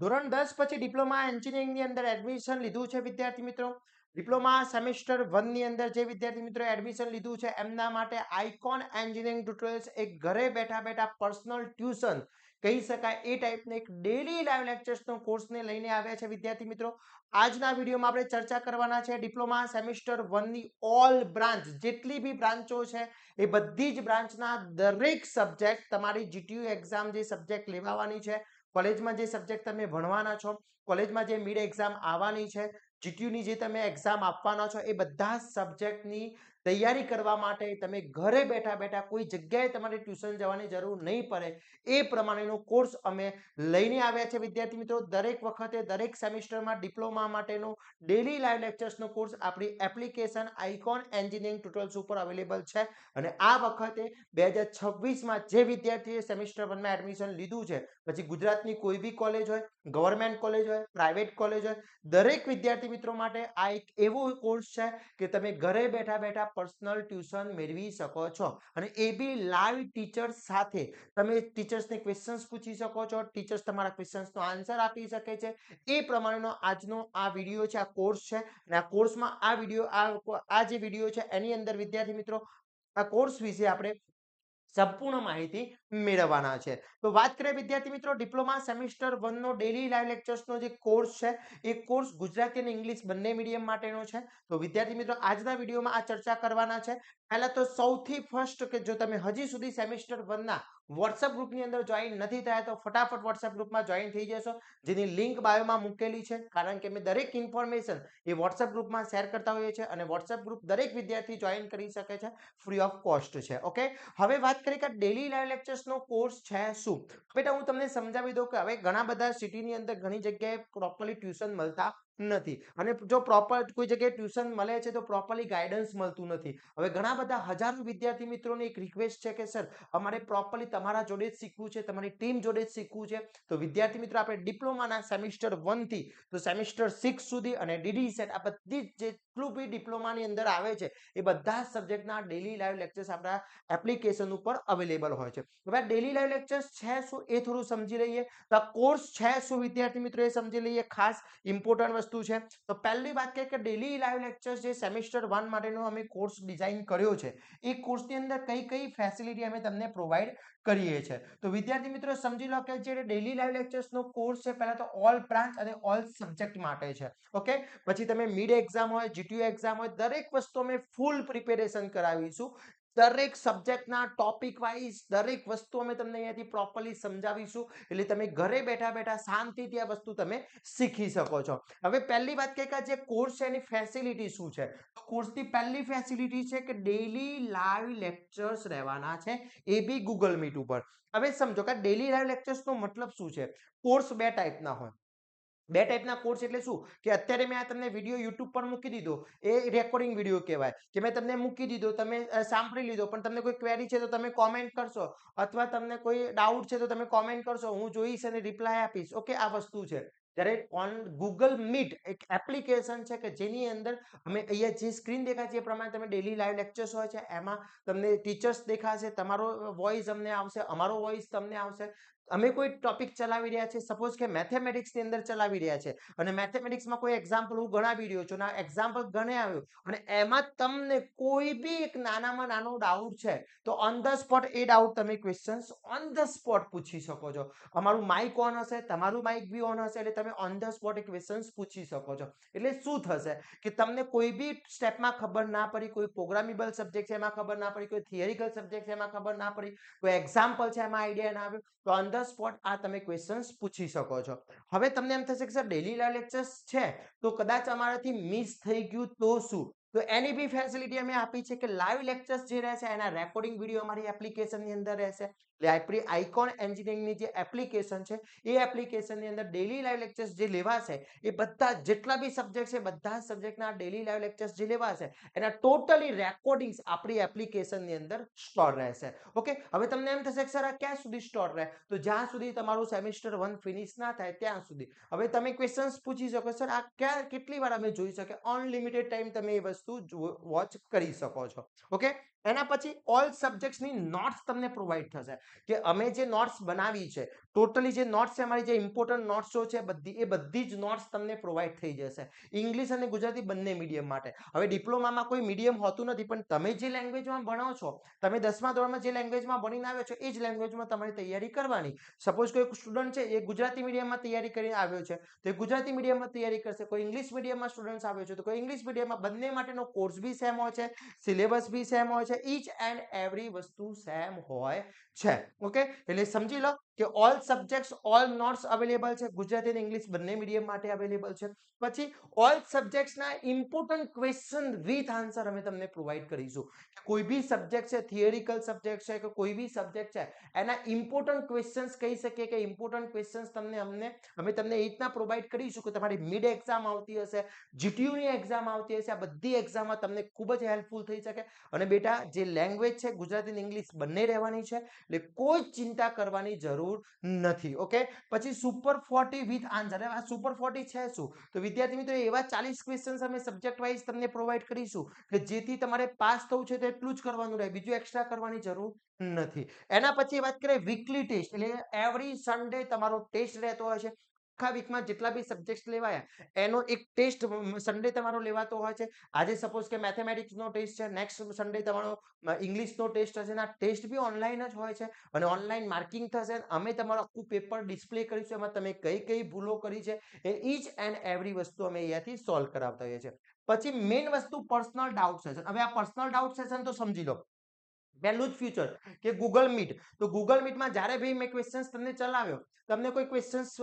ધોરણ 10 પછી ડિપ્લોમા એન્જિનિયરિંગની અંદર એડમિશન લીધું છે વિદ્યાર્થી મિત્રો. ડિપ્લોમા સેમેસ્ટર 1 ની અંદર જે વિદ્યાર્થી મિત્રો એડમિશન લીધું છે એમના માટે આઇકોન એન્જિનિયરિંગ ટ્યુટોરિયલ્સ એક ઘરે બેઠા બેઠા પર્સનલ ટ્યુશન કહી શકાય એ ટાઈપનો એક ડેલી લાઈવ લેક્ચર્સનો કોર્સને લઈને આવ્યા છે વિદ્યાર્થી મિત્રો. આજના વિડીયોમાં આપણે ચર્ચા કરવાના છે ડિપ્લોમા સેમેસ્ટર 1 ની ઓલ બ્રાન્ચ જેટલી બી બ્રાન્ચો છે એ બધી જ બ્રાન્ચના દરેક સબ્જેક્ટ તમારી જીટીયુ એક્ઝામ જે સબ્જેક્ટ લેવાની છે, કોલેજમાં જે સબ્જેક્ટ તમે ભણવાના છો, કોલેજમાં જે મિડ એક્ઝામ આવવાની છે, જીટીયુની જે તમે એક્ઝામ આપવાના છો એ બધા સબ્જેક્ટની તૈયારી કરવા માટે તમે ઘરે બેઠા બેઠા કોઈ જગ્યાએ તમારે ટ્યુશન જવાની જરૂર નહીં પડે એ પ્રમાણેનો કોર્સ અમે લઈને આવ્યા છે વિદ્યાર્થી મિત્રો. દરેક વખતે દરેક સેમિસ્ટરમાં ડિપ્લોમા માટેનો ડેલી લાઈવ લેક્ચર્સનો કોર્સ આપણી એપ્લિકેશન આઇકોન એન્જિનિયરિંગ ટ્યુટોરિયલ્સ ઉપર અવેલેબલ છે. અને આ વખતે 2026માં જે વિદ્યાર્થીએ સેમિસ્ટર 1માં એડમિશન લીધું છે, પછી ગુજરાતની કોઈ બી કોલેજ હોય, ગવર્મેન્ટ કોલેજ હોય, પ્રાઇવેટ કોલેજ હોય, દરેક વિદ્યાર્થી મિત્રો માટે આ એક એવો કોર્સ છે કે તમે ઘરે બેઠા બેઠા પર્સનલ ટ્યુશન મેળવી શકો છો. અને એ બી લાઈવ ટીચર્સ સાથે. તમે ટીચર્સને ક્વેશ્ચન્સ પૂછી શકો છો, ટીચર્સ તમારા ક્વેશ્ચન્સનો આન્સર આપી શકે છે. એ પ્રમાણેનો આજનો આ વિડીયો છે, આ કોર્સ છે. અને આ કોર્સમાં આ વિડીયો આ જે વિડીયો છે એની અંદર વિદ્યાર્થી મિત્રો આ કોર્સ વિશે આપણે સંપૂર્ણ માહિતી મેળવવાના છે. તો વાત કરીએ વિદ્યાર્થી મિત્રો ડિપ્લોમા સેમિસ્ટર 1 નો ડેલી લાઈવ લેક્ચર્સનો જે કોર્સ છે એ કોર્સ ગુજરાતી અને ઇંગ્લિશ બંને મીડિયમ માટેનો છે. તો વિદ્યાર્થી મિત્રો આજના વિડીયોમાં આ ચર્ચા કરવાના છે. પહેલા તો સૌથી ફર્સ્ટ કે જો તમે હજી સુધી સેમિસ્ટર 1 ના વોટ્સએપ ગ્રુપની અંદર જોઈન નથી થયા તો ફટાફટ વોટ્સએપ ગ્રુપમાં જોઈન થઈ જશો, જેની લિંક બાયોમાં મૂકેલી છે. કારણ કે મેં દરેક ઇન્ફોર્મેશન એ વોટ્સએપ ગ્રુપમાં શેર કરતા હોઈએ છીએ અને વોટ્સએપ ગ્રુપ દરેક વિદ્યાર્થી જોઈન કરી શકે છે, ફ્રી ઓફ કોસ્ટ છે. ઓકે, હવે વાત કરીએ કે ડેલી લાઈવ લેક્ચર્સનો કોર્સ છે શું. બેટા હું તમને સમજાવી દઉં કે હવે ઘણા બધા સિટીની અંદર ઘણી જગ્યાએ પ્રોપરલી ટ્યુશન મળતા નથી. અને જો પ્રોપર કોઈ જગ્યાએ ટ્યુશન મળે છે તો પ્રોપરલી ગાઈડન્સ મળતું નથી. હવે ઘણા બધા હજારો વિદ્યાર્થી મિત્રોને એક રિક્વેસ્ટ છે કે સર અમારે પ્રોપરલી તમારા જોડે જ શીખવું છે, તમારી ટીમ જોડે જ શીખવું છે. તો વિદ્યાર્થી મિત્રો આપણે ડિપ્લોમાના સેમિસ્ટર 1 થી તો સેમિસ્ટર 6 સુધી અને ડીડી સેટ આ બધી જેટલું બી ડિપ્લોમાની અંદર આવે છે એ બધા સબ્જેક્ટના ડેલી લાઈવ લેક્ચર્સ આપણા એપ્લિકેશન ઉપર અવેલેબલ હોય છે. હવે ડેલી લાઈવ લેક્ચર્સ છે શું એ થોડું સમજી લઈએ. તો આ કોર્સ છે શું વિદ્યાર્થી મિત્રો એ સમજી લઈએ. ખાસ ઇમ્પોર્ટન્ટ વસ્તુ છે. તો પહેલી વાત કે ડેલી લાઈવ લેક્ચર્સ જે સેમિસ્ટર 1 માટેનો અમે કોર્સ ડિઝાઇન કર્યો છે એ કોર્સની અંદર કઈ કઈ ફેસિલિટી અમે તમને પ્રોવાઈડ કરીએ છીએ. તો વિદ્યાર્થી મિત્રો સમજી લો કે જે ડેલી લાઈવ લેક્ચર્સનો કોર્સ છે પહેલા તો ઓલ બ્રાન્ચ અને ઓલ સબ્જેક્ટ માટે છે. ઓકે, પછી તમે મિડ એક્ઝામ હોય, જીટીયુ એક્ઝામ હોય, દરેક વસ્તુ અમે ફૂલ પ્રિપેરેશન કરાવીશું. દરેક સબ્જેક્ટના ટોપિક વાઇઝ દરેક વસ્તુ અમે તમને અહીંયાથી પ્રોપરલી સમજાવીશું. એટલે તમે ઘરે બેઠા બેઠા શાંતિથી આ વસ્તુ તમે શીખી શકો છો. હવે પહેલી વાત કે જે કોર્સ છે એની ફેસિલિટી શું છે. તો કોર્સની પહેલી ફેસિલિટી છે કે ડેલી લાઈવ લેક્ચર્સ રહેવાના છે, એ બી ગૂગલ મીટ ઉપર. હવે સમજો કે ડેલી લાઈવ લેક્ચર્સનો મતલબ શું છે. કોર્સ બે ટાઈપના હોય. બે ટાઈપના કોર્સ એટલે શું કે અત્યારે મેં આ તમને વિડીયો યુટ્યુબ પર મૂકી દીધો એ રેકોર્ડિંગ વિડીયો કહેવાય કે મેં તમને મૂકી દીધો, તમે સાંભળી લીધો, પણ તમને કોઈ ક્વેરી છે તો તમે કોમેન્ટ કરશો અથવા તમને કોઈ ડાઉટ છે તો તમે કોમેન્ટ કરશો, હું જોઈશ અને રિપ્લાય આપીશ. ઓકે, આ વસ્તુ છે. ત્યારે ઓન ગૂગલ મીટ એક એપ્લિકેશન છે કે જેની અંદર અમે અહીંયા જે સ્ક્રીન દેખાય છે એ પ્રમાણે તમે ડેલી લાઈવ લેક્ચર્સ હોય છે એમાં તમને ટીચર્સ દેખાશે, તમારો વોઇસ અમને આવશે, અમારો વોઇસ તમને આવશે. અમે કોઈ ટોપિક ચલાવી રહ્યા છીએ, સપોઝ કે મેથેમેટિક્સની અંદર ચલાવી રહ્યા છે અને મેથેમેટિક્સમાં કોઈ એક્ઝામ્પલ હું ગણાવી રહ્યો છું અને એક્ઝામ્પલ ગણાવ્યું અને એમાં તમને કોઈ બી એક નાનામાં નાનો ડાઉટ છે તો on the spot A doubt તમે ક્વેશ્ચન્સ ઓન ધ સ્પોટ પૂછી શકો છો. અમારું માઇક ઓન હશે, તમારું માઇક બી ઓન હશે એટલે તમે on the spot A questions પૂછી શકો છો. એટલે શું થશે કે તમને કોઈ બી સ્ટેપમાં ખબર ના પડી, કોઈ પ્રોગ્રામેબલ સબ્જેક્ટ છે એમાં ખબર ના પડી, કોઈ થિયરિકલ સબ્જેક્ટ છે એમાં ખબર ના પડી, કોઈ એક્ઝામ્પલ છે એમાં આઈડિયા ના આવ્યો તો ઓન ધ સ્પોટ આ તમે ક્વેશ્ચન્સ પૂછી શકો છો. હવે તમને એમ થશે કે સર ડેલી લાઈવ લેક્ચર્સ છે તો કદાચ અમારાથી મિસ થઈ ગયું તો શું. તો એની બી ફેસિલિટી અમે આપી છે કે લાઈવ લેક્ચર્સ જે રહેશે એના રેકોર્ડિંગ વિડીયો અમારી એપ્લિકેશનની અંદર રહેશે. આપણી આઇકોન એન્જિનિયરિંગની જે એપ્લિકેશન છે એ એપ્લિકેશનની અંદર ડેલી લાઈવ લેક્ચર્સ જે લેવાશે એ બધા જેટલા બી સબ્જેક્ટ છે બધા સબ્જેક્ટના ડેલી લાઈવ લેક્ચર્સ જે લેવાશે એના ટોટલી રેકોર્ડિંગ્સ આપણી એપ્લિકેશનની અંદર સ્ટોર રહેશે. ઓકે, હવે તમને એમ થશે કે સર આ ક્યાં સુધી સ્ટોર રહે. તો જ્યાં સુધી તમારું સેમિસ્ટર 1 ફિનિશ ના થાય ત્યાં સુધી. હવે તમે ક્વેશ્ચન્સ પૂછી શકો સર આ ક્યાં કેટલી વાર અમે જોઈ શકે, અનલિમિટેડ ટાઈમ તમે એ વસ્તુ વોચ કરી શકો છો. ઓકે, એના પછી ઓલ સબ્જેક્ટ્સની નોટ્સ તમને પ્રોવાઈડ થશે કે અમે જે નોટ્સ બનાવી છે ટોટલી જે નોટ્સ છે અમારી જે ઇમ્પોર્ટન્ટ નોટ્સ છે બધી જ નોટ્સ તમને પ્રોવાઈડ થઈ જશે ઇંગ્લિશ અને ગુજરાતી બંને મીડિયમ માટે હવે ડિપ્લોમામાં કોઈ મીડિયમ હોતું નથી પણ તમે જે લેંગ્વેજમાં ભણો છો તમે 10મા ધોરણમાં જે લેંગ્વેજમાં ભણીને આવ્યો છો એ જ લેંગ્વેજમાં તમારી તૈયારી કરવાની સપોઝ કોઈ સ્ટુડન્ટ છે એ ગુજરાતી મીડિયમમાં તૈયારી કરીને આવ્યો છે તો એ ગુજરાતી મીડિયમમાં તૈયારી કરશે કોઈ ઇંગ્લિશ મીડિયમમાં સ્ટુડન્ટ આવ્યો છે તો કોઈ ઇંગ્લિશ મીડિયમમાં બંને માટેનો કોર્સ બી સેમ હોય છે સિલેબસ બી સેમ હોય છે ઈચ એન્ડ એવરી વસ્તુ સેમ હોય છે ઓકે એટલે સમજી લો કે all subjects all notes available છે ગુજરાતી અને ઇંગ્લિશ બંને મીડિયમ માટે અવેલેબલ છે પછી ઓલ સબ્જેક્ટ્સના ઇમ્પોર્ટન્ટ ક્વેશ્ચન વિથ આન્સર અમે તમને પ્રોવાઈડ કરીશું કોઈ બી સબ્જેક્ટ છે થિયરિકલ સબ્જેક્ટ છે કે કોઈ બી સબ્જેક્ટ છે એના ઇમ્પોર્ટન્ટ ક્વેશ્ચન્સ કહી શકીએ કે ઇમ્પોર્ટન્ટ ક્વેશ્ચન્સ અમે તમને એ રીતના પ્રોવાઈડ કરીશું કે તમારી મિડ એક્ઝામ આવતી હશે જીટીયુની એક્ઝામ આવતી હશે આ બધી એક્ઝામમાં તમને ખૂબ જ હેલ્પફુલ થઈ શકે અને બેટા જે લેંગ્વેજ છે ગુજરાતી અને ઇંગ્લિશ બંને રહેવાની છે એટલે કોઈ ચિંતા કરવાની જરૂર નથી ઓકે પછી સુપર 40 વિથ આન્સર આ સુપર 40 છે શું તો વિદ્યાર્થી મિત્રો એવા 40 ક્વેશ્ચન્સ અમે સબ્જેક્ટ વાઇઝ તમને પ્રોવાઈડ કરીશું કે જેથી તમારે પાસ થવું છે તો એટલું જ કરવાનું રહે બીજું એક્સ્ટ્રા કરવાની જરૂર નથી એના પછી વાત કરીએ વીકલી ટેસ્ટ એટલે એવરી સન્ડે તમારો ટેસ્ટ રહેતો હોય છે આખા વીકમાં જેટલા બી સબ્જેક્ટ લેવાયા એનો એક ટેસ્ટ સન્ડે તમારો લેવાતો હોય છે આજે સપોઝ કે મેથેમેટિક્સનો ટેસ્ટ છે નેક્સ્ટ સન્ડે તમારો ઇંગ્લિશનો ટેસ્ટ હશે આ ટેસ્ટ બી ઓનલાઈન જ હોય છે અને ઓનલાઈન માર્કિંગ થશે અમે તમારું આખું પેપર ડિસ્પ્લે કરીશું એમાં તમે કઈ કઈ ભૂલો કરી છે એ ઈચ એન્ડ એવરી વસ્તુ અમે અહીંયાથી સોલ્વ કરાવતા હોઈએ છીએ પછી મેઇન વસ્તુ પર્સનલ ડાઉટ સેશન હવે આ પર્સનલ ડાઉટ સેશન તો સમજી લો પહેલું જ ફ્યુચર કે ગૂગલ મીટ તો ગૂગલ મીટમાં જ્યારે બી મેં ક્વેશ્ચન્સ તમને ચલાવ્યો તમને કોઈ ક્વેશ્ચન્સ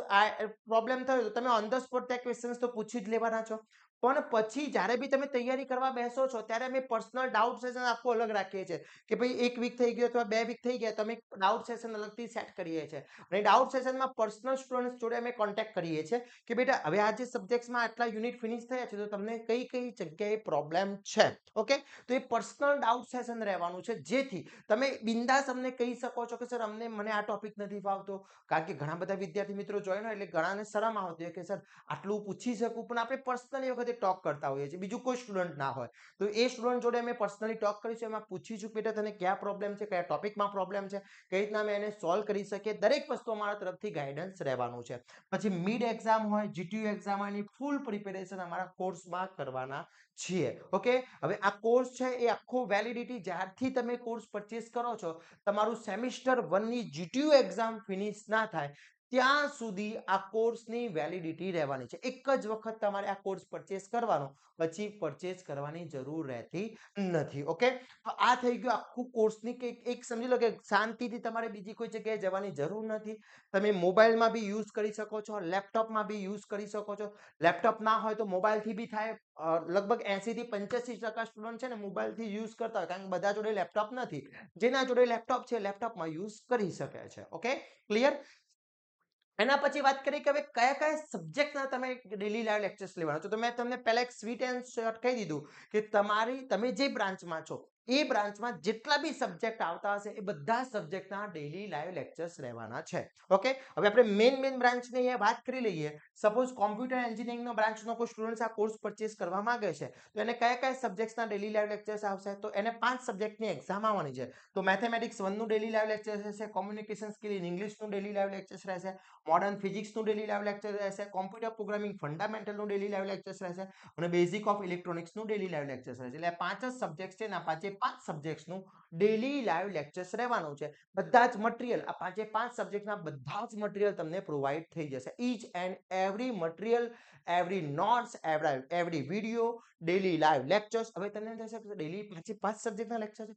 પ્રોબ્લેમ થયો તો તમે ઓન ધ સ્પોટ ત્યાં ક્વેશ્ચન્સ તો પૂછી જ લેવાના છો પણ પછી જ્યારે બી તમે તૈયારી કરવા બેસો છો ત્યારે અમે પર્સનલ ડાઉટ સેશન આખું અલગ રાખીએ છીએ કે ભાઈ 1 વીક થઈ ગયો અથવા 2 વીક થઈ ગયા તમે ડાઉટ સેશન અલગથી સેટ કરીએ છીએ અને ડાઉટ સેશનમાં પર્સનલ સ્ટુડન્ટ્સ જોડે અમે કોન્ટેક્ટ કરીએ છીએ કે બેટા હવે આ જે સબ્જેક્ટ્સમાં આટલા યુનિટ ફિનિશ થયા છે તો તમને કઈ કઈ જગ્યાએ પ્રોબ્લેમ છે ઓકે તો એ પર્સનલ ડાઉટ સેશન રહેવાનું છે જેથી તમે બિંદાસ અમને કહી શકો છો કે સર મને આ ટોપિક નથી ફાવતો કારણ કે ઘણા બધા વિદ્યાર્થી મિત્રો જોઈન હોય એટલે ઘણાને શરમ આવતી હોય કે સર આટલું પૂછી શકું પણ આપણે પર્સનલી વખતે ટોક કરતા હોઈએ છીએ બીજું કોઈ સ્ટુડન્ટ ના હોય તો એ સ્ટુડન્ટ જોડે અમે પર્સનલી ટોક કરીશું એમાં પૂછીશું બેટા તને ક્યાં પ્રોબ્લેમ છે કયા ટોપિકમાં પ્રોબ્લેમ છે કઈ રીતના અમે એને સોલ્વ કરી શકીએ દરેક વસ્તુ અમારા તરફથી ગાઈડન્સ રહેવાનું છે પછી મિડ એક્ઝામ હોય જીટીયુ એક્ઝામ હોય એની ફૂલ પ્રિપેરેશન અમારા કોર્સમાં કરવાના છીએ ઓકે હવે આ કોર્સ છે એ આખો વેલિડિટી જ્યારથી તમે કોર્સ પરચેસ કરો છો તમારું સેમિસ્ટર 1 ની જીટીયુ એક્ઝામ ફિનિશ ના થાય ત્યાં સુધી આ કોર્સની વેલિડિટી રહેવાની છે એક જ વખત તમારે આ કોર્સ પરચેસ કરવાનો પછી પરચેસ કરવાની જરૂર રહેતી નથી ઓકે તો આ થઈ ગયું આખું કોર્સની કે એક સમજી લો કે શાંતિથી તમારે બીજી કોઈ જગ્યાએ જવાની જરૂર નથી તમે મોબાઈલમાં બી યુઝ કરી શકો છો લેપટોપમાં બી યુઝ કરી શકો છો લેપટોપ ના હોય તો મોબાઈલથી બી થાય લગભગ 80 થી 85% સ્ટુડન્ટ છે ને મોબાઈલથી યુઝ કરતા હોય કારણ કે બધા જોડે લેપટોપ નથી જેના જોડે લેપટોપ છે લેપટોપમાં યુઝ કરી શકે છે ઓકે ક્લિયર એના પછી વાત કરીએ કે હવે કયા કયા સબ્જેક્ટના તમે ડેલી લાઈવ લેક્ચર્સ લેવાના છો તો મેં તમને પહેલા એક સ્વીટ એન્ડ શોર્ટ કહી દીધું કે તમે જે બ્રાન્ચમાં છો એ બ્રાન્ચમાં જેટલા બી સબ્જેક્ટ આવતા હશે એ બધા સબ્જેક્ટના ડેલી લાઈવ લેક્ચર્સ રહેવાના છે ઓકે હવે આપણે મેઇન બ્રાન્ચની અહીંયા વાત કરી લઈએ સપોઝ કોમ્પ્યુટર એન્જિનિયરિંગનો બ્રાન્ચનો કોઈ સ્ટુડન્ટ આ કોર્સ પરચેસ કરવા માંગે છે તો એને કયા કયા સબ્જેક્ટ્સના ડેલી લાઈવ લેક્ચર્સ આવશે તો એને 5 સબ્જેક્ટની એક્ઝામ આવવાની છે તો મેથેમેટિક્સ 1 નું ડેલી લાઈવ લેક્ચર રહેશે કોમ્યુનિકેશન સ્કિલ ઇન ઇંગ્લિશનું ડેલી લાઈવ લેક્ચર્સ રહેશે મોડર્ન ફિઝિક્સનું ડેલી લાઈવ લેક્ચર રહેશે કોમ્પ્યુટર પ્રોગ્રામિંગ ફંડામેન્ટલનું ડેલી લાઈવ લેક્ચર્સ રહેશે અને બેઝિક ઓફ ઇલેક્ટ્રોનિક્સનું ડેલી લાઈવ લેક્ચર્સ રહેશે એટલે 5 જ સબ્જેક્ટ છે ને 5 સબ્જેક્ટ્સનું ડેલી લાઈવ લેક્ચર્સ રહેવાનું છે બધા જ મટીરીયલ આ 5 સબ્જેક્ટના બધા જ મટીરીયલ તમને પ્રોવાઈડ થઈ જશે each and every material every notes every video daily live lectures હવે તમને થશે કે ડેલી 5 સબ્જેક્ટના લેક્ચર છે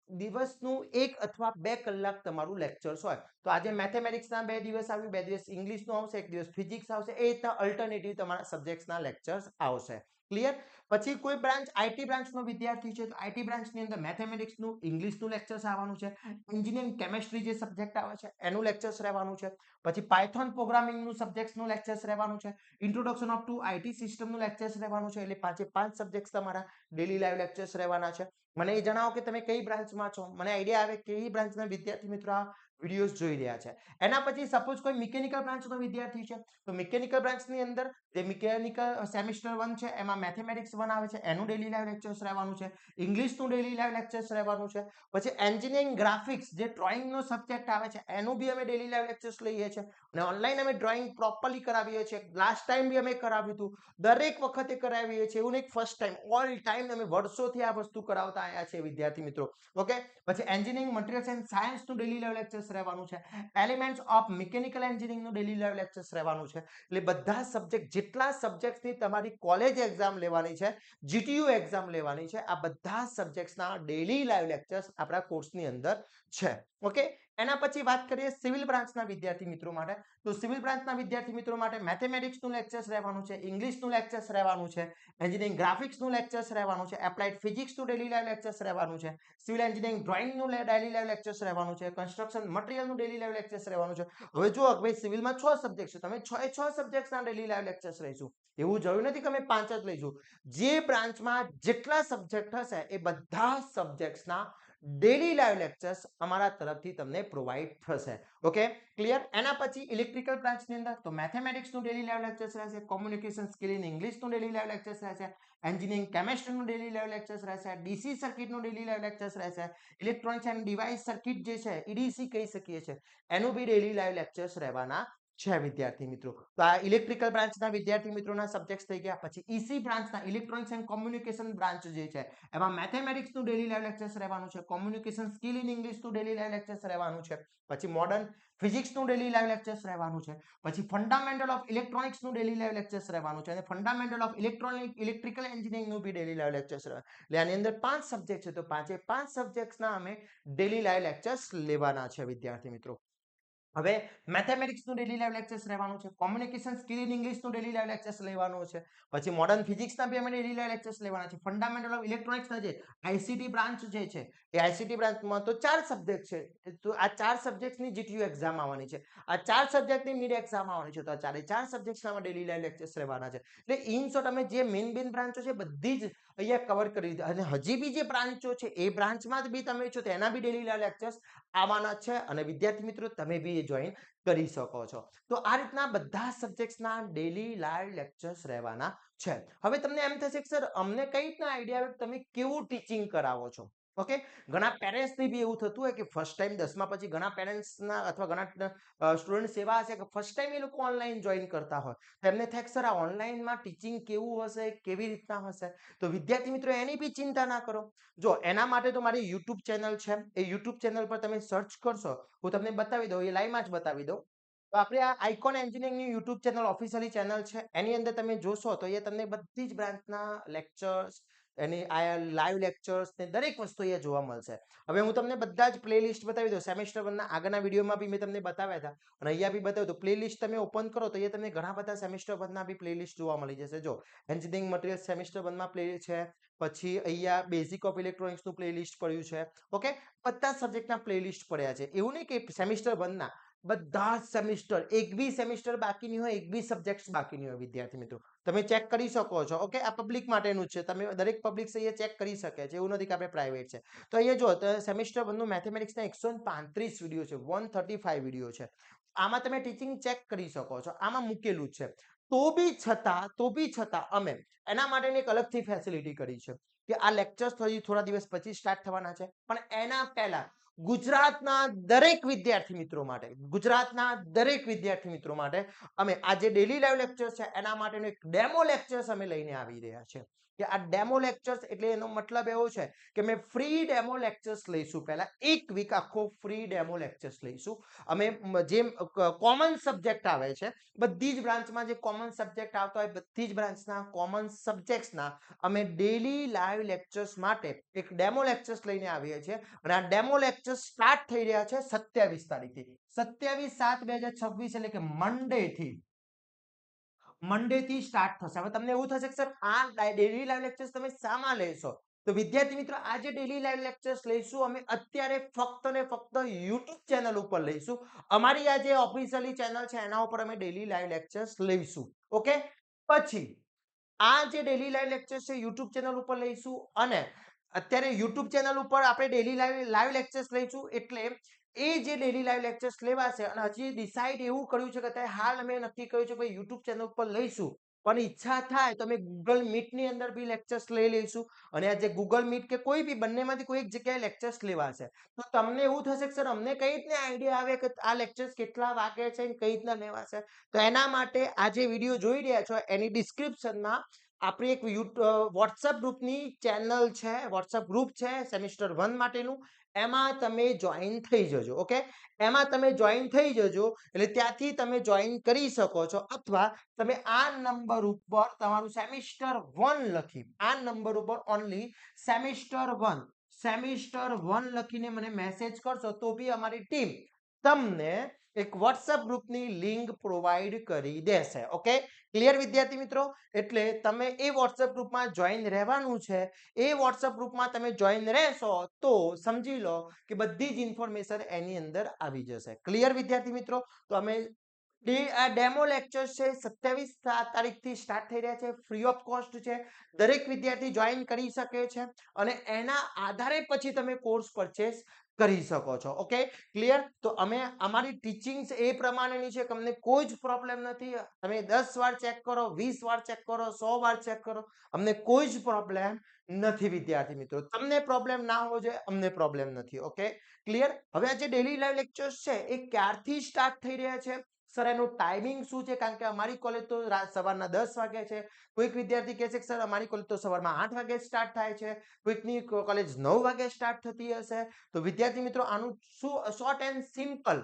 દિવસનું 1 અથવા 2 કલાક તમારું લેક્ચર્સ હોય તો આજે મેથેમેટિક્સના 2 દિવસ આવ્યું 2 દિવસ ઇંગ્લિશનું આવશે 1 દિવસ ફિઝિક્સ આવશે એ રીતના અલ્ટરનેટિવ તમારા સબ્જેક્ટ્સના લેક્ચર્સ આવશે ક્લિયર પછી કોઈ બ્રાન્ચ આઈટી બ્રાન્ચનો વિદ્યાર્થી છે તો આઈટી બ્રાન્ચની અંદર મેથેમેટિક્સનું ઇંગ્લિશનું લેક્ચર્સ આવવાનું છે એન્જિનિયરિંગ કેમેસ્ટ્રી જે સબ્જેક્ટ આવે છે એનું લેક્ચર્સ રહેવાનું છે પછી પાયથોન પ્રોગ્રામિંગનું સબ્જેક્ટ્સનું લેક્ચર્સ રહેવાનું છે ઇન્ટ્રોડક્શન ઓફ ટુ આઈટી સિસ્ટમનું લેક્ચર્સ રહેવાનું છે એટલે 5 સબ્જેક્ટ્સ તમારા ડેલી લાઈવ લેક્ચર્સ રહેવાના છે મને એ જણાવો કે તમે કઈ બ્રાન્ચમાં છો મને આઈડિયા આવે કઈ બ્રાન્ચના વિદ્યાર્થી મિત્રો વિડીયોઝ જોઈ રહ્યા છે. એના પછી સપોઝ કોઈ મિકેનિકલ બ્રાન્ચનો વિદ્યાર્થી છે તો મિકેનિકલ બ્રાન્ચની અંદર જે મિકેનિકલ સેમિસ્ટર 1 છે એમાં મેથેમેટિક્સ 1 આવે છે, એનું ડેલી લાઈવ લેક્ચર્સ રહેવાનું છે, ઇંગ્લિશનું ડેલી લાઈવ લેક્ચર્સ રહેવાનું છે. પછી એન્જિનિયરિંગ ગ્રાફિક્સ જે ડ્રોઈંગનો સબ્જેક્ટ આવે છે એનું બી અમે ડેલી લાઈવ લેક્ચર્સ લઈએ છીએ અને ઓનલાઈન અમે ડ્રોઈંગ પ્રોપરલી કરાવીએ છીએ. લાસ્ટ ટાઈમ બી અમે કરાવ્યું હતું, દરેક વખતે કરાવીએ છીએ, એવું નહીં ફર્સ્ટ ટાઈમ, ઓલ ટાઈમ અમે વર્ષોથી આ વસ્તુ કરાવતા આવ્યા છે વિદ્યાર્થી મિત્રો. ઓકે, પછી એન્જિનિયરિંગ મટીરિયલ્સ એન્ડ સાયન્સનું ડેલી લાઈવ લેક્ચર્સ રહેવાનું છે, એલિમેન્ટ્સ ઓફ મિકેનિકલ એન્જિનિયરિંગનું ડેલી લાઈવ લેક્ચર્સ રહેવાનું છે. એટલે બધા સબ્જેક્ટ, જેટલા સબ્જેક્ટની તમારી કોલેજ એક્ઝામ લેવાની છે, જીટીયુ એક્ઝામ લેવાની છે, આ બધા સબ્જેક્ટ્સના ડેલી લાઈવ લેક્ચર્સ આપણા કોર્સની અંદર છે. ઓકે, એના પછી વાત કરીએ સિવિલ બ્રાન્ચના વિદ્યાર્થી મિત્રો માટે. તો સિવિલ બ્રાન્ચના વિદ્યાર્થી મિત્રો માટે મેથેમેટિક્સનું લેક્ચર્સ રહેવાનું છે, ઇંગ્લિશનું લેક્ચર્સ રહેવાનું છે, એન્જિનિયરિંગ ગ્રાફિક્સનું લેક્ચર્સ રહેવાનું છે, એપ્લાઇડ ફિઝિક્સનું ડેલી લાઈવ લેક્ચર્સ રહેવાનું છે, સિવિલ એન્જિનિયરિંગ ડ્રોઈંગનું ડેલી લાઈવ લેક્ચર્સ રહેવાનું છે, કન્સ્ટ્રક્શન મટીરિયલનું ડેલી લાઈવ લેક્ચર્સ રહેવાનું છે. હવે જો ભાઈ સિવિલમાં 6 સબ્જેક્ટ છે, તમે 6 એ 6 સબ્જેક્ટના ડેલી લાઈવ લેક્ચર્સ લઈશું. એવું જરૂરી નથી કે અમે 5 જ લઈશું. જે બ્રાન્ચમાં જેટલા સબ્જેક્ટ હશે એ બધા સબ્જેક્ટ્સના ડેલી લાઈવ લેક્ચર્સ અમારા તરફથી તમને પ્રોવાઈડ થશે. Okay, clear. એના પછી ઇલેક્ટ્રિકલ બ્રાન્ચની અંદર તો મેથેમેટિક્સનું ડેલી લાઈવ લેક્ચર્સ રહેશે, કોમ્યુનિકેશન સ્કિલ ઇન ઇંગ્લિશનું ડેલી લાઈવ લેક્ચર્સ રહેશે, એન્જિનિયરિંગ કેમેસ્ટ્રીનું ડેલી લાઈવ લેક્ચર્સ રહેશે, ડીસી સર્કિટનું ડેલી લાઈવ લેક્ચર્સ રહેશે, ઇલેક્ટ્રોનિક્સ એન્ડ ડિવાઇસ સર્કિટ જે છે ઈડીસી કહી શકીએ છીએ, એનું બી ડેલી લાઈવ લેક્ચર્સ રહેવાના છે વિદ્યાર્થી મિત્રો. તો આ ઇલેક્ટ્રિકલ બ્રાન્ચના વિદ્યાર્થી મિત્રોના સબ્જેક્ટ થઈ ગયા. પછી ઈસી બ્રાન્ચના ઇલેક્ટ્રોનિક્સ એન્ડ કોમ્યુનિકેશન બ્રાન્ચ જે છે એમાં મેથેમેટિક્સનું ડેલી લાઈવ લેક્ચર્સ રહેવાનું છે, કોમ્યુનિકેશન સ્કિલ ઇન ઇંગ્લિશનું ડેલી લાઈવ લેક્ચર્સ રહેવાનું છે, પછી મોડર્ન ફિઝિક્સનું ડેલી લાઈવ લેક્ચર્સ રહેવાનું છે, પછી ફંડામેન્ટલ ઓફ ઇલેક્ટ્રોનિક્સનું ડેલી લાઈવ લેક્ચર્સ રહેવાનું છે અને ફંડામેન્ટલ ઓફ ઇલેક્ટ્રિકલ એન્જિનિયરિંગનું બી ડેલી લાઈવ લેક્ચર્સ રહેવાનું. એટલે આની અંદર 5 સબ્જેક્ટ છે તો 5 સબ્જેક્ટ્સના અમે ડેલી લાઈવ લેક્ચર્સ લેવાના છે વિદ્યાર્થી મિત્રો. હવે મેથેમેટિક્સનું ડેલી લાઈવ લેક્ચર્સ રહેવાનું છે, કોમ્યુનિકેશન સ્કિલ ઇન ઇંગ્લિશનું ડેલી લાઈવ લેક્ચર્સ લેવાનું છે, પછી મોડર્ન ફિઝિક્સના બી અમે ડેલી લાઈવ લેક્ચર્સ લેવાના છે, ફંડામેન્ટલ ઓફ ઇલેક્ટ્રોનિક્સના જે આઈસીટી બ્રાન્ચ જે છે એ આઈસીટી બ્રાન્ચમાં તો 4 સબ્જેક્ટ છે. તો આ 4 સબ્જેક્ટની જીટીયુ એક્ઝામ આવવાની છે, આ 4 સબ્જેક્ટની મિડ એક્ઝામ આવવાની છે, તો આ 4 સબ્જેક્ટના ડેલી લાઈવ લેક્ચર્સ રહેવાના છે. એટલે ઇન શોર્ટ અમે જે મેઇન બ્રાન્ચો છે બધી જ અહીંયા કવર કરી દીધા અને હજી બી જે બ્રાન્ચો છે એ બ્રાન્ચમાં જ બી તમે છો તો એના બી ડેલી લાઈવ લેક્ચર્સ આવવાના છે અને વિદ્યાર્થી મિત્રો તમે બી જોઈન કરી શકો છો. તો આ રીતના બધા સબ્જેક્ટ્સના ડેલી લાઈવ લેક્ચર્સ રહેવાના છે. હવે તમને એમ થશે કે સર અમને કઈ રીતના આઈડિયા આવે તમે કેવું ટીચિંગ કરાવો છો. ઓકે, ઘણા પેરેન્ટ્સની બી એવું થતું હોય કે ફર્સ્ટ ટાઈમ 10મા પછી ઘણા પેરેન્ટ્સના અથવા ઘણા સ્ટુડન્ટ્સ એવા હશે કે ફર્સ્ટ ટાઈમ એ લોકો ઓનલાઈન જોઈન કરતા હોય તો એમને થાય કે સર આ ઓનલાઈનમાં ટીચિંગ કેવું હશે, કેવી રીતના હશે. તો વિદ્યાર્થી મિત્રો એની બી ચિંતા ના કરો. જો એના માટે તો મારી યુટ્યુબ ચેનલ છે, એ યુટ્યુબ ચેનલ પર તમે સર્ચ કરશો, હું તમને બતાવી દઉં, એ લાઈવમાં જ બતાવી દઉં. તો આપણે આ આઇકોન એન્જિનિયરિંગની યુટ્યુબ ચેનલ ઓફિશિયલી ચેનલ છે, એની અંદર તમે જોશો તો એ તમને બધી જ બ્રાન્ચના લેક્ચર્સ, એની આ લાઈવ લેક્ચર્સ ને દરેક વસ્તુ અહીંયા જોવા મળશે. હવે હું તમને બધા જ પ્લેલિસ્ટ બતાવી દઉં. સેમેસ્ટર 1ના આગળના વિડીયોમાં બી મેં તમને બતાવ્યા હતા અને અહીંયા બી બતાવ્યું તો પ્લેલિસ્ટ તમે ઓપન કરો તો અહીંયા તમને ઘણા બધા સેમેસ્ટર 1ના બી પ્લેલિસ્ટ જોવા મળી જશે. જો એન્જિનિયરિંગ મટીરિયલ સેમેસ્ટર 1માં પ્લે છે, પછી અહીંયા બેઝિક ઓફ ઇલેક્ટ્રોનિક્સનું પ્લેલિસ્ટ પડ્યું છે. ઓકે, બધા સબ્જેક્ટના પ્લેલિસ્ટ પડ્યા છે. એવું નહીં કે સેમેસ્ટર 1ના બધા જ સેમિસ્ટર, એક બી સેમિસ્ટર બાકી નહીં હોય, એક બી સબ્જેક્ટ બાકી નહીં હોય વિદ્યાર્થી મિત્રો. તમે ચેક કરી શકો છો. ઓકે, આ પબ્લિક માટેનું છે, તમે દરેક પબ્લિક અહીંયા ચેક કરી શકે છે, એવું નથી કે આપણે પ્રાઇવેટ છે. તો અહીંયા જો સેમિસ્ટર 1નું મેથેમેટિક્સના 135 વિડીયો છે, 135 વિડીયો છે. આમાં તમે ટીચિંગ ચેક કરી શકો છો, આમાં મૂકેલું છે. તો બી છતાં અમે એના માટેની એક અલગથી ફેસિલિટી કરી છે કે આ લેક્ચર્સ થોડા દિવસ પછી સ્ટાર્ટ થવાના છે, પણ એના પહેલા ગુજરાતના દરેક વિદ્યાર્થી મિત્રો માટે અમે આ જે ડેલી લાઈવ લેક્ચર્સ છે એના માટેનો એક ડેમો લેક્ચર્સ અમે લઈને આવી રહ્યા છે. કે આ ડેમો લેક્ચર્સ એટલે એનો મતલબ એવો છે કે મેં ફ્રી ડેમો લેક્ચર્સ લઈશું. પહેલા એક વીક આખો ફ્રી ડેમો લેક્ચર્સ લઈશું. અમે જે કોમન સબ્જેક્ટ આવે છે, બધી જ બ્રાન્ચમાં જે કોમન સબ્જેક્ટ આવતા હોય બધી જ બ્રાન્ચના કોમન સબ્જેક્ટ્સના અમે ડેલી લાઈવ લેક્ચર્સ માટે એક ડેમો લેક્ચર્સ લઈને આવીએ છીએ અને આ ડેમો લેક્ચર સ્ટાર્ટ થઈ રહ્યા છે 27 તારીખથી, 27/7/2026 એટલે કે મંડે થી સ્ટાર્ટ થશે. હવે તમને એવું થશે કે સર આ ડેલી લાઈવ લેક્ચર્સ તમે શામાં લેશો? તો વિદ્યાર્થી મિત્રો આ જે ડેલી લાઈવ લેક્ચર્સ લઈશું અમે અત્યારે ફક્ત ને ફક્ત યુટ્યુબ ચેનલ ઉપર લઈશું. અમારી આ જે ઓફિશિયલી ચેનલ છે એના ઉપર અમે ડેલી લાઈવ લેક્ચર્સ લઈશું. ઓકે, પછી આ જે ડેલી લાઈવ લેક્ચર્સ છે યુટ્યુબ ચેનલ ઉપર લઈશું અને અત્યારે યુટ્યુબ ચેનલ ઉપર આપણે ડેલી લાઈવ લેક્ચર્સ લઈશું એટલે એ જે ડેલી લાઈવ લેક્ચર્સ લેવાશે અને હજી ડિસાઇડ એવું કર્યું છે કે અત્યારે હાલ અમે નક્કી કર્યું છે ભાઈ યુટ્યુબ ચેનલ પર લઈશું, પણ ઈચ્છા થાય તો અમે ગૂગલ મીટની અંદર બી લેક્ચર્સ લઈ લઈશું. અને આ જે ગૂગલ મીટ કે કોઈ બી બંનેમાંથી કોઈ એક જગ્યાએ લેક્ચર્સ લેવાશે, તો તમને એવું થશે કે સર અમને કઈ રીતના આઈડિયા આવે કે આ લેક્ચર્સ કેટલા વાગે છે કઈ રીતના લેવાશે. તો એના માટે આ જે વિડીયો જોઈ રહ્યા છો એની ડિસ્ક્રિપ્શનમાં આપણી એક વોટ્સઅપ ગ્રુપની ચેનલ છે, વોટ્સઅપ ગ્રુપ છે સેમિસ્ટર 1 માટેનું. એમાં તમે જોઈન થઈ જજો. ઓકે, એમાં તમે જોઈન થઈ જજો એટલે ત્યાંથી તમે જોઈન કરી શકો છો, અથવા તમે આ નંબર ઉપર તમારું સેમિસ્ટર 1 લખી, આ નંબર ઉપર ઓનલી સેમિસ્ટર 1 લખીને મને મેસેજ કરશો તો બી અમારી ટીમ તમને એક વોટ્સએપ ગ્રુપની લિંક પ્રોવાઈડ કરી દેશે. ઓકે, ક્લિયર વિદ્યાર્થી મિત્રો? એટલે તમે એ વોટ્સએપ ગ્રુપમાં જોઈન રહેવાનું છે. એ વોટ્સએપ ગ્રુપમાં તમે જોઈન રહેશો તો સમજી લો કે બધી જ ઇન્ફોર્મેશન એની અંદર આવી જશે. ક્લિયર વિદ્યાર્થી મિત્રો? તો અમે આ ડેમો લેક્ચર છે 27 તારીખથી સ્ટાર્ટ થઈ રહ્યા છે, ફ્રી ઓફ કોસ્ટ છે, દરેક વિદ્યાર્થી જોઈન કરી શકે છે અને એના આધારે પછી તમે કોર્સ પરચેસ કરી શકો છો. Okay, clear? તો અમે અમારી ટીચિંગ્સ એ પ્રમાણેની છે કે અમને કોઈ જ પ્રોબ્લેમ નથી. તમે 10 વાર ચેક કરો, 20 વાર ચેક કરો, 100 વાર ચેક કરો, અમને કોઈ જ પ્રોબ્લેમ નથી વિદ્યાર્થી મિત્રો. તમને પ્રોબ્લેમ ના હોવો જોઈએ, અમને પ્રોબ્લેમ નથી. Okay, clear? હવે આ જે ડેલી લાઈવ લેક્ચર્સ છે એ ક્યારથી સ્ટાર્ટ થઈ રહ્યા છે સર, એનું ટાઈમિંગ શું છે? કારણ કે અમારી કોલેજ તો સવારના 10 વાગે છે. કોઈક વિદ્યાર્થી કહે છે કે સર અમારી કોલેજ તો સવારમાં 8 વાગે સ્ટાર્ટ થાય છે, કોઈકની કોલેજ 9 વાગે સ્ટાર્ટ થતી હશે. તો વિદ્યાર્થી મિત્રો આનું શું શોર્ટ એન્ડ સિમ્પલ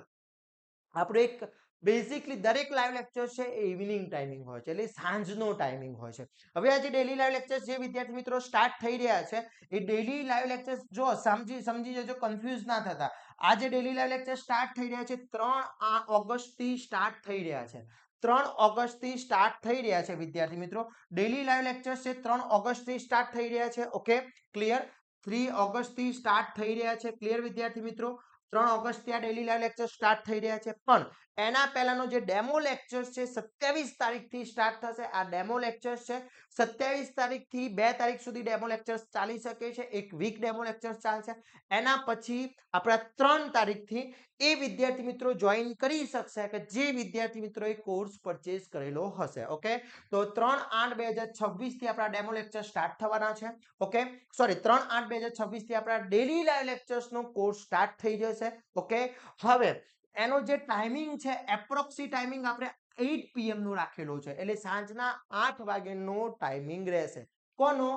આપણે એક બેઝિકલી દરેક લાઈવ લેક્ચર છે એ ઇવનિંગ ટાઈમિંગ હોય છે, એટલે સાંજનો ટાઈમિંગ હોય છે. હવે આ જે ડેલી લાઈવ લેક્ચર્સ જે વિદ્યાર્થી મિત્રો સ્ટાર્ટ થઈ રહ્યા છે એ ડેલી લાઈવ લેક્ચર્સ જો સમજી જજો, કન્ફ્યુઝ ના થતા. આ જે ડેલી લાઈવ લેક્ચર સ્ટાર્ટ થઈ રહ્યા છે 3 ઓગસ્ટ થી સ્ટાર્ટ થઈ રહ્યા છે. 3 ઓગસ્ટ થી સ્ટાર્ટ થઈ રહ્યા છે વિદ્યાર્થી મિત્રો. ડેલી લાઈવ લેક્ચર્સ છે 3 ઓગસ્ટ થી સ્ટાર્ટ થઈ રહ્યા છે. Okay, clear? 3 ઓગસ્ટ થી સ્ટાર્ટ થઈ રહ્યા છે. ક્લિયર વિદ્યાર્થી મિત્રો? 3 ઓગસ્ટ થી આ ડેલી લાઈવ લેક્ચર સ્ટાર્ટ થઈ રહ્યા છે. પણ એના પહેલાનો જે ડેમો લેક્ચર છે 27 તારીખથી સ્ટાર્ટ થશે. આ ડેમો લેક્ચર છે 27 તારીખથી 2 તારીખ સુધી ડેમો લેક્ચર્સ ચાલી શકે છે. એક વીક ડેમો લેક્ચર્સ ચાલશે. એના પછી આપણા 3 તારીખથી એ વિદ્યાર્થી મિત્રો જોઈન કરી શકશે કે જે વિદ્યાર્થી મિત્રોએ કોર્સ પરચેસ કરેલો હશે. ઓકે, તો 3/8/2026 થી આપણા ડેમો લેક્ચર સ્ટાર્ટ થવાના છે. ઓકે, સોરી, 3/8/2026 થી આપણા ડેલી લાઈવ લેક્ચર્સનો કોર્સ સ્ટાર્ટ થઈ જશે. ઓકે, હવે એનો જે ટાઈમિંગ છે એપ્રોક્સી ટાઈમિંગ આપણે 8 PM નો રાખેલો છે, એટલે સાંજના 8 વાગ્યાનો ટાઈમિંગ રહેશે. કોનો?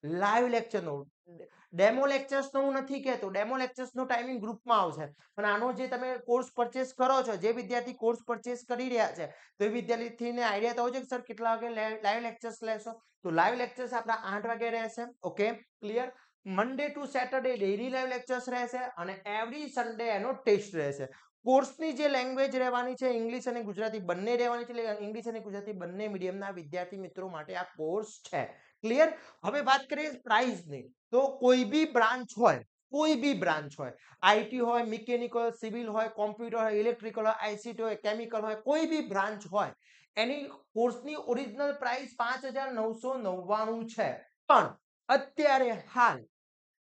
લાઈવ લેક્ચરનો. ડેમો લેક્ચર્સનો હું નથી કહેતો, ડેમો લેક્ચર્સનો ટાઈમિંગ ગ્રુપમાં આવશે. પણ આનો જે તમે કોર્સ પરચેસ કરો છો, જે વિદ્યાર્થી કોર્સ પરચેસ કરી રહ્યા છે, તો એ વિદ્યાર્થીને આઈડિયા તો હોય છે કે સર કેટલા વાગે લાઈવ લેક્ચર્સ લેશો. તો લાઈવ લેક્ચર્સ આપણા 8 વાગે રહેશે. Okay, clear? Monday to Saturday daily live lectures રહેશે અને એવરી સન્ડે એનો ટેસ્ટ રહેશે. કોર્સની જે લેંગ્વેજ રહેવાની છે ઇંગ્લિશ અને ગુજરાતી બંને રહેવાની છે, એટલે ઇંગ્લિશ અને ગુજરાતી બંને મીડિયમના વિદ્યાર્થી મિત્રો માટે આ કોર્સ છે. ક્લિયર? હવે વાત કરીએ પ્રાઇસની. તો કોઈ બી બ્રાન્ચ હોય, કોઈ બી બ્રાન્ચ હોય, આઈટી હોય, મિકેનિકલ, સિવિલ હોય, કોમ્પ્યુટર હોય, ઇલેક્ટ્રિકલ હોય, આઈસીટી હોય, કેમિકલ હોય, કોઈ બી બ્રાન્ચ હોય, એની કોર્સની ઓરિજિનલ પ્રાઇસ 5,999 છે. પણ અત્યારે હાલ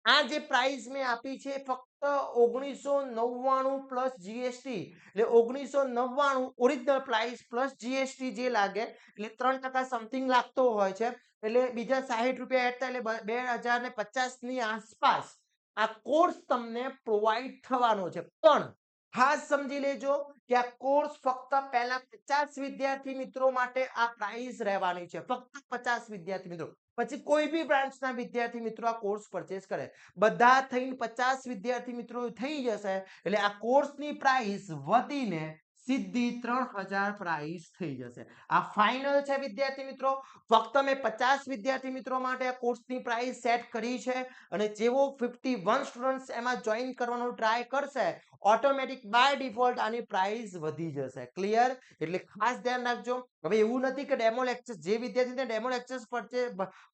આ જે પ્રાઇસ મેં આપી છે ફક્ત 1999 પ્લસ જીએસટી, એટલે 1999 ઓરિજિનલ પ્રાઇસ પ્લસ જીએસટી જે લાગે એટલે 3% સમથિંગ લાગતો હોય છે, એટલે બીજા 60 રૂપિયા એડ થાય એટલે 2050 ની આસપાસ આ કોર્સ તમને પ્રોવાઈડ થવાનો છે. પણ ખાસ સમજી લેજો કે આ કોર્સ ફક્ત પહેલા 50 વિદ્યાર્થી મિત્રો માટે આ પ્રાઇસ રહેવાની છે, ફક્ત 50 વિદ્યાર્થી મિત્રો. પછી કોઈ બી બ્રાન્ચના વિદ્યાર્થી મિત્રો આ કોર્સ પરચેસ કરે, બધા થઈને 50 વિદ્યાર્થી મિત્રો થઈ જશે એટલે આ કોર્સની પ્રાઇસ વધીને સીધી 3000 પ્રાઇસ થઈ જશે. આ ફાઇનલ છે વિદ્યાર્થી મિત્રો. ફક્ત મેં 50 વિદ્યાર્થી મિત્રો માટે આ કોર્સની પ્રાઇસ સેટ કરી છે અને જેવો 51 સ્ટુડન્ટ્સ એમાં જોઈન કરવાનો ટ્રાય કરશે, ઓટોમેટિક બાય ડિફોલ્ટ આની પ્રાઇસ વધી જશે. ક્લિયર? એટલે ખાસ ધ્યાન રાખજો. હવે એવું નથી કે ડેમો લેક્ચર જે વિદ્યાર્થીને ડેમો લેક્ચર્સ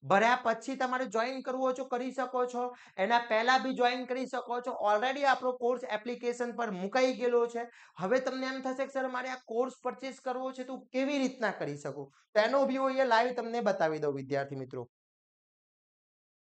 ભર્યા પછી તમારે જોઈન કરવું હોય તો કરી શકો છો, એના પહેલા બી જોઈન કરી શકો છો. ઓલરેડી આપણો કોર્સ એપ્લિકેશન પર મુકાઈ ગયેલો છે. હવે તમને એમ થશે કે સર મારે આ કોર્સ પરચેસ કરવો છે તો કેવી રીતના કરી શકું, તેનો વ્યૂ અહીંયા લાઈવ તમને બતાવી દઉં વિદ્યાર્થી મિત્રો.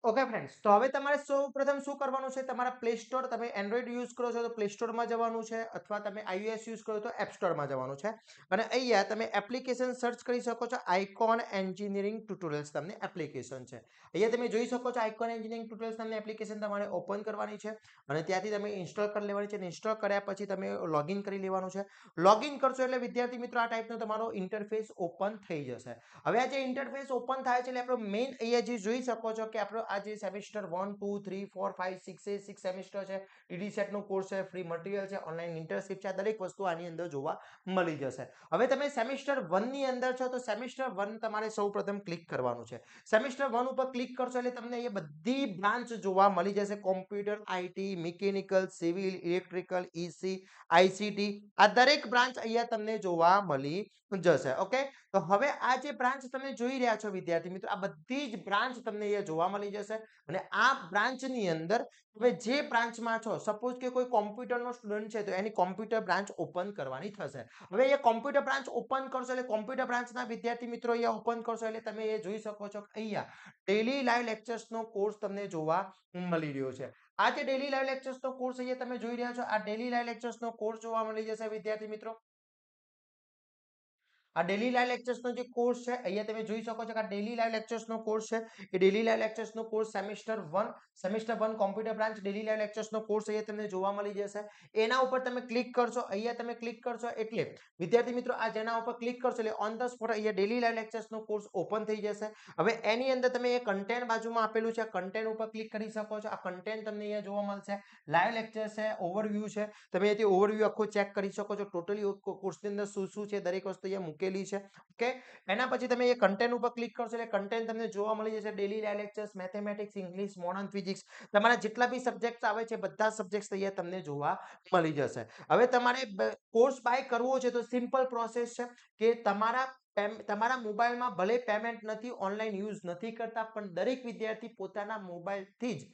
ઓકે ફ્રેન્ડ્સ, તો હવે તમારે સૌપ્રથમ શું કરવાનું છે? તમારા પ્લે સ્ટોર, તમે એન્ડ્રોઈડ યુઝ કરો છો તો પ્લે સ્ટોરમાં જવાનું છે, અથવા તમે iOS યુઝ કરો તો એપ સ્ટોરમાં જવાનું છે. અને અહીંયા તમે એપ્લિકેશન સર્ચ કરી શકો છો. આઇકોન એન્જિનિયરિંગ ટ્યુટોરિયલ્સ તમને એપ્લિકેશન છે. અહીંયા તમે જોઈ શકો છો આઇકોન એન્જિનિયરિંગ ટ્યુટોરિયલ્સ તમને એપ્લિકેશન તમારે ઓપન કરવાની છે અને ત્યાંથી તમે ઇન્સ્ટોલ કરી લેવાની છે. ઇન્સ્ટોલ કર્યા પછી તમે લોગિન કરી લેવાનું છે. લોગિન કરશો એટલે વિદ્યાર્થી મિત્રો આ ટાઈપનો તમારો ઇન્ટરફેસ ઓપન થઈ જશે. હવે આ જે ઇન્ટરફેસ ઓપન થાય છે એટલે આપણો મેઇન અહીંયા જે જોઈ શકો છો કે આપણો આ જે સેમિસ્ટર 1 2 3 4 5 6 છે, 6 સેમિસ્ટર છે, ડીડી સેટ નો કોર્સ છે, ફ્રી મટીરીયલ છે, ઓનલાઈન ઇન્ટર્નશિપ છે, દરેક વસ્તુ આની અંદર જોવા મળી જશે. હવે તમે સેમિસ્ટર 1 ની અંદર છો તો સેમિસ્ટર 1 તમારે સૌપ્રથમ ક્લિક કરવાનું છે. સેમિસ્ટર 1 ઉપર ક્લિક કરશો એટલે તમને એ બધી બ્રાન્ચ જોવા મળી જશે. Computer, IT, mechanical, civil, electrical, EC, ICT, આ દરેક બ્રાન્ચ અહીંયા તમને જોવા મળી જશે. ઓકે, તો હવે આ જે બ્રાન્ચ તમે જોઈ રહ્યા છો વિદ્યાર્થી મિત્રો, આ બધી જ બ્રાન્ચ તમને અહીંયા જોવા મળી જશે. અને આ બ્રાન્ચની અંદર તમે જે બ્રાન્ચમાં છો, સપોઝ કે કોઈ કોમ્પ્યુટરનો સ્ટુડન્ટ છે તો એની કોમ્પ્યુટર બ્રાન્ચ ઓપન કરવાની થશે. હવે એ કોમ્પ્યુટર બ્રાન્ચ ઓપન કરશો એટલે કોમ્પ્યુટર બ્રાન્ચના વિદ્યાર્થી મિત્રો અહીંયા ઓપન કરશો એટલે તમે એ જોઈ શકો છો કે અહીંયા ડેલી લાઈવ લેક્ચર્સનો કોર્સ તમને જોવા મળી રહ્યો છે. આ જે ડેલી લાઈવ લેક્ચર્સનો કોર્સ અહીંયા તમે જોઈ રહ્યા છો, આ ડેલી લાઈવ લેક્ચર્સનો કોર્સ જોવા મળી જશે વિદ્યાર્થી મિત્રો. આ ડેલી લાઈવ લેક્ચર્સનો જે કોર્સ છે અહીંયા તમે જોઈ શકો છો કે આ ડેલી લાઈવ લેક્ચર્સનો કોર્સ છે. એ ડેલી લાઈવ લેક્ચર્સનો course semester 1 computer branch daily live લેક્ચર્સનો કોર્સ અહીંયા તમને જોવા મળી જશે. એના ઉપર તમે ક્લિક કરશો, અહીંયા તમે ક્લિક કરશો એટલે વિદ્યાર્થી મિત્રો આ જેના ઉપર ક્લિક કરશો એટલે ઓન ધ સ્પોટ અહીંયા ડેલી લાઈવ લેક્ચર્સનો કોર્સ ઓપન થઈ જશે. હવે એની અંદર તમે એ કન્ટેન્ટ બાજુમાં આપેલું છે, કન્ટેન્ટ ઉપર ક્લિક કરી શકો છો. આ કન્ટેન્ટ તમને અહીંયા જોવા મળશે. લાઈવ લેક્ચર છે, ઓવરવ્યુ છે, તમે અહીંથી ઓવરવ્યુ આખો ચેક કરી શકો છો. ટોટલી કોર્સની અંદર શું શું છે દરેક વસ્તુ અહીંયા મૂકેલી છે. ઓકે, એના પછી તમે એ કન્ટેન્ટ ઉપર ક્લિક કરશો એટલે કન્ટેન્ટ તમને જોવા મળી જશે. Daily live lectures, mathematics, English, modern physics, તમારા જેટલા બી સબ્જેક્ટ આવે છે બધા સબ્જેક્ટ અહીંયા તમને જોવા મળી જશે. હવે તમારે કોર્સ બાય કરવો છે તો સિમ્પલ પ્રોસેસ છે કે તમારા મોબાઈલમાં ભલે પેમેન્ટ નથી, ઓનલાઈન યુઝ નથી કરતા, પણ દરેક વિદ્યાર્થી પોતાના મોબાઈલથી જ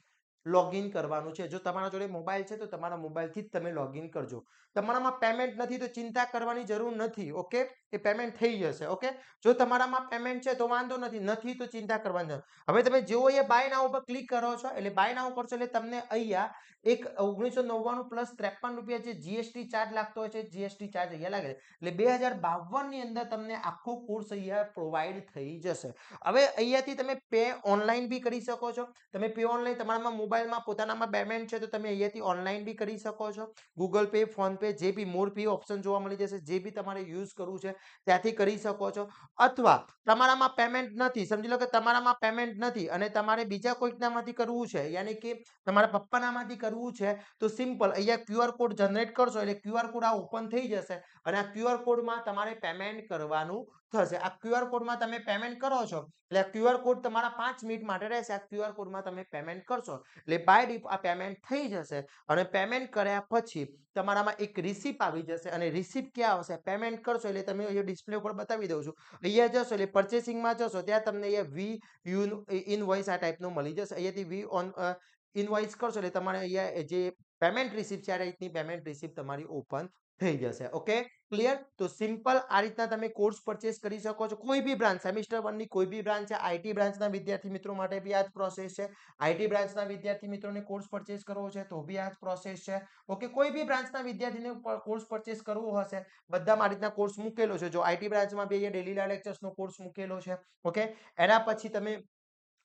લોગિન કરવાનું છે. જો તમારા જોડે મોબાઈલ છે તો તમારા મોબાઈલથી જ તમે લોગિન કરજો. તમારામાં પેમેન્ટ નથી તો ચિંતા કરવાની જરૂર નથી. ઓકે, એ પેમેન્ટ થઈ જશે. ઓકે, જો તમારામાં પેમેન્ટ છે તો વાંધો નથી તો ચિંતા કરવાની. હવે તમે જેવો એ બાય નાઉ ઉપર ક્લિક કરો છો એટલે બાય નાઉ કરશો એટલે તમને અહીંયા એક 1999 પ્લસ 53 રૂપિયા જે જીએસટી ચાર્જ લાગતો હોય છે, જીએસટી ચાર્જ અહીંયા લાગે એટલે 2052 ની અંદર તમને આખો કોર્સ અહીંયા પ્રોવાઈડ થઈ જશે. હવે અહીંયાથી તમે પે ઓનલાઈન બી કરી શકો છો. તમે પે ઓનલાઈન તમારામાં મોબાઈલમાં પોતાનામાં પેમેન્ટ છે તો તમે અહીંયાથી ઓનલાઈન બી કરી શકો છો. ગૂગલ પે, ફોન પે, જે બી મોર પે ઓપ્શન જોવા મળી જશે. જે બી તમારે યુઝ કરવું છે ત્યાંથી કરી શકો છો. અથવા તમારામાં પેમેન્ટ નથી, સમજી લો કે તમારામાં પેમેન્ટ નથી અને તમારે બીજા કોઈકનામાંથી કરવું છે, યાની કે તમારા પપ્પાનામાંથી કરવું છે તો સિમ્પલ અહીંયા ક્યુઆર કોડ જનરેટ કરશો એટલે ક્યુઆર કોડ આ ઓપન થઈ જશે અને આ ક્યુઆર કોડમાં તમારે પેમેન્ટ કરવાનું થશે. આ ક્યુઆર કોડમાં તમે પેમેન્ટ કરો છો એટલે આ ક્યુઆર કોડ તમારા 5 મિનિટ માટે રહેશે. આ ક્યુઆર કોડમાં તમે પેમેન્ટ કરશો એટલે બાય ડિફોલ્ટ આ પેમેન્ટ થઈ જશે અને પેમેન્ટ કર્યા પછી તમારામાં એક રિસિપ્ટ આવી જશે અને રિસિપ્ટ ક્યાં આવશે? પેમેન્ટ કરશો એટલે તમે અહીંયા ડિસ્પ્લે ઉપર બતાવી દઉં છું. અહીંયા જશો એટલે પરચેસિંગમાં જશો ત્યાં તમને અહીંયા વી ઇનવોઇસ આ ટાઈપનું મળી જશે. અહીંયાથી વી ઓન ઇનવોઇસ કરશો એટલે તમારે અહીંયા જે પેમેન્ટ રિસિપ્ટ છે આ રીતની પેમેન્ટ રિસિપ્ટ તમારી ઓપન થઈ જશે. Okay, clear? તો સિમ્પલ આ રીતના તમે કોર્સ પરચેસ કરી શકો છો. કોઈ બી બ્રાન્ચ, સેમિસ્ટર 1 ની કોઈ બી બ્રાન્ચ છે, આઈટી બ્રાન્ચના વિદ્યાર્થી મિત્રો માટે બી આ જ પ્રોસેસ છે. આઈટી બ્રાન્ચના વિદ્યાર્થી મિત્રોને કોર્સ પરચેસ કરવો છે તો બી આ જ પ્રોસેસ છે. ઓકે, કોઈ બી બ્રાન્ચના વિદ્યાર્થીને કોર્સ પરચેસ કરવો હશે બધામાં આ રીતના કોર્સ મૂકેલો છે. જો આઈટી બ્રાન્ચમાં બી અહીંયા ડેલી લાઈવ લેક્ચર્સનો કોર્સ મૂકેલો છે. ઓકે, એના પછી તમે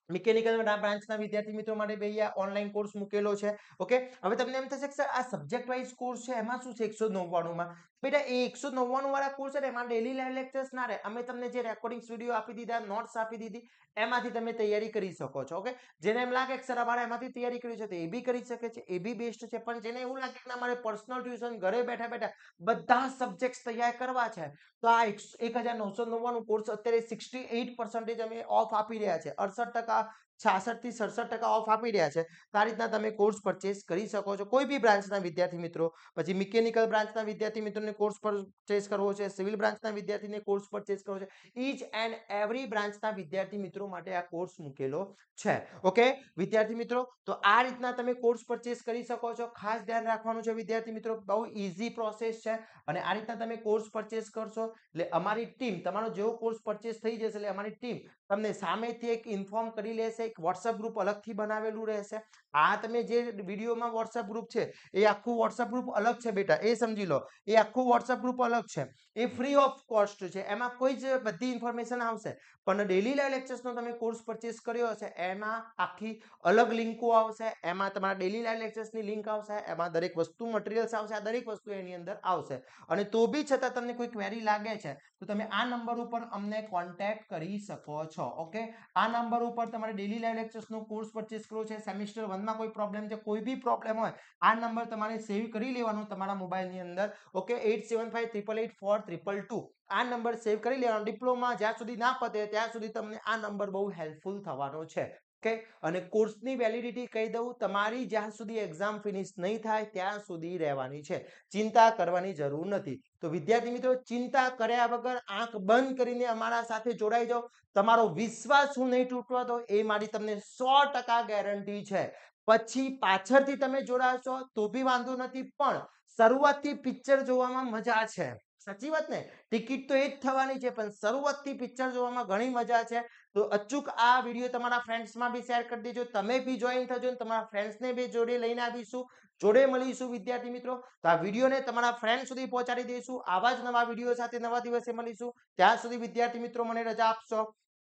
મિકેનિકલ બ્રાન્ચના વિદ્યાર્થી મિત્રો માટે બી અહીંયા ઓનલાઈન કોર્સ મૂકેલો છે. ઓકે, હવે તમને એમ થશે કે સર આ સબ્જેક્ટ વાઇઝ કોર્સ છે એમાં શું છે 199 માં? બેટા એ 199 વાળા કોર્સ છે ને એમાં ડેલી લાઈવ લેક્ચર્સ ના રહે. અમે તમને જે રેકોર્ડિંગ્સ વિડીયો આપી દીધા, નોટ્સ આપી દીધી, એમાંથી તમે તૈયારી કરી શકો છો. ઓકે, જેને એમ લાગે કે સર અમારે એમાંથી તૈયારી કરવી છે તો એ બી કરી શકે છે, એ બી બેસ્ટ છે. પણ જેને એવું લાગે કે અમારે પર્સનલ ટ્યુશન ઘરે બેઠા બેઠા બધા સબ્જેક્ટ તૈયાર કરવા છે તો આ 1999 કોર્સ અત્યારે 68% અમે ઓફ આપી રહ્યા છે. 68% 66 થી 67% ઓફ આપી રહ્યા છે. તો આ રીતના તમે કોર્સ પરચેસ કરી શકો છો. કોઈ બી બ્રાન્ચના વિદ્યાર્થી મિત્રો, પછી મિકેનિકલ બ્રાન્ચના વિદ્યાર્થી મિત્રોને કોર્સ પરચેસ કરવો છે, સિવિલ બ્રાન્ચના વિદ્યાર્થીને કોર્સ પરચેસ કરવો છે, ઈચ એન્ડ એવરી બ્રાન્ચના વિદ્યાર્થી મિત્રો માટે આ કોર્સ મૂકેલો છે. ઓકે વિદ્યાર્થી મિત્રો, તો આ રીતના તમે કોર્સ પરચેસ કરી શકો છો. ખાસ ધ્યાન રાખવાનું છે વિદ્યાર્થી મિત્રો, બહુ ઈઝી પ્રોસેસ છે અને આ રીતના તમે કોર્સ પરચેસ કરશો એટલે અમારી ટીમ, તમારો જેવો કોર્સ પરચેસ થઈ જશે એટલે અમારી ટીમ તમને સામેથી એક ઇન્ફોર્મ કરી લેશે એક વોટ્સઅપ ગ્રુપ અલગથી બનાવેલું રહેશે. આ તમે જે વિડીયોમાં વોટ્સઅપ ગ્રુપ છે એ આખું વોટ્સઅપ ગ્રુપ અલગ છે બેટા, એ સમજી લો. એ આખું વોટ્સઅપ ગ્રુપ અલગ છે, એ ફ્રી ઓફ કોસ્ટ છે, એમાં કોઈ જ બધી ઇન્ફોર્મેશન આવશે. પણ ડેલી લાઈવ લેક્ચર્સનો તમે કોર્સ પરચેસ કર્યો હશે એમાં આખી અલગ લિંકો આવશે, એમાં તમારા ડેલી લાઈવ લેક્ચર્સની લિંક આવશે, એમાં દરેક વસ્તુ મટીરિયલ્સ આવશે, આ દરેક વસ્તુ એની અંદર આવશે. અને તો બી છતાં તમને કોઈ ક્વેરી લાગે છે તો તમે આ નંબર ઉપર અમને કોન્ટેક્ટ કરી શકો છો. ઓકે, આ નંબર ઉપર તમારે ડેલી લાઈવ લેક્ચર્સનો કોર્સ પરચેસ કરવો છે, સેમિસ્ટર 1 માં કોઈ પ્રોબ્લેમ છે, કોઈ બી પ્રોબ્લેમ હોય, આ નંબર તમારે સેવ કરી લેવાનો તમારા મોબાઈલની અંદર. ઓકે, 8758884222 આ નંબર સેવ કરી લેવાનો. ડિપ્લોમા જ્યાં સુધી ના પતે ત્યાં સુધી તમને આ નંબર બહુ હેલ્પફુલ થવાનો છે. ઓકે, અને કોર્સની વેલિડિટી કહી દઉં, તમારી જ્યાં સુધી એક્ઝામ ફિનિશ નહીં થાય ત્યાં સુધી રહેવાની છે, ચિંતા કરવાની જરૂર નથી. તો વિદ્યાર્થી મિત્રો, ચિંતા કર્યા વગર આંખ બંધ કરીને અમારા સાથે જોડાઈ જાઓ. તમારો વિશ્વાસ હું નહીં તૂટવા દો, એ મારી તમને 100% ગેરંટી છે. પછી પાછળથી તમે જોડાશો તો બી વાંધો નથી, પણ શરૂઆતથી પિક્ચર જોવામાં મજા છે. સાચી વાત ને? ટિકિટ તો એ જ થવાની છે, પણ શરૂઆતથી પિક્ચર જોવામાં ઘણી મજા છે. તો અચૂક આ વિડીયો તમારા ફ્રેન્ડ્સમાં બી શેર કરી દેજો. તમે બી જોઈન થજો, તમારા ફ્રેન્ડ્સને બી જોડે લઈને આવીશું, જોડે મળીશું વિદ્યાર્થી મિત્રો. તો આ વિડીયોને તમારા ફ્રેન્ડ સુધી પહોંચાડી દઈશું. આવા જ નવા વિડીયો સાથે નવા દિવસે મળીશું. ત્યાં સુધી વિદ્યાર્થી મિત્રો મને રજા આપશો.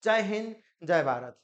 જય હિન્દ, જય ભારત.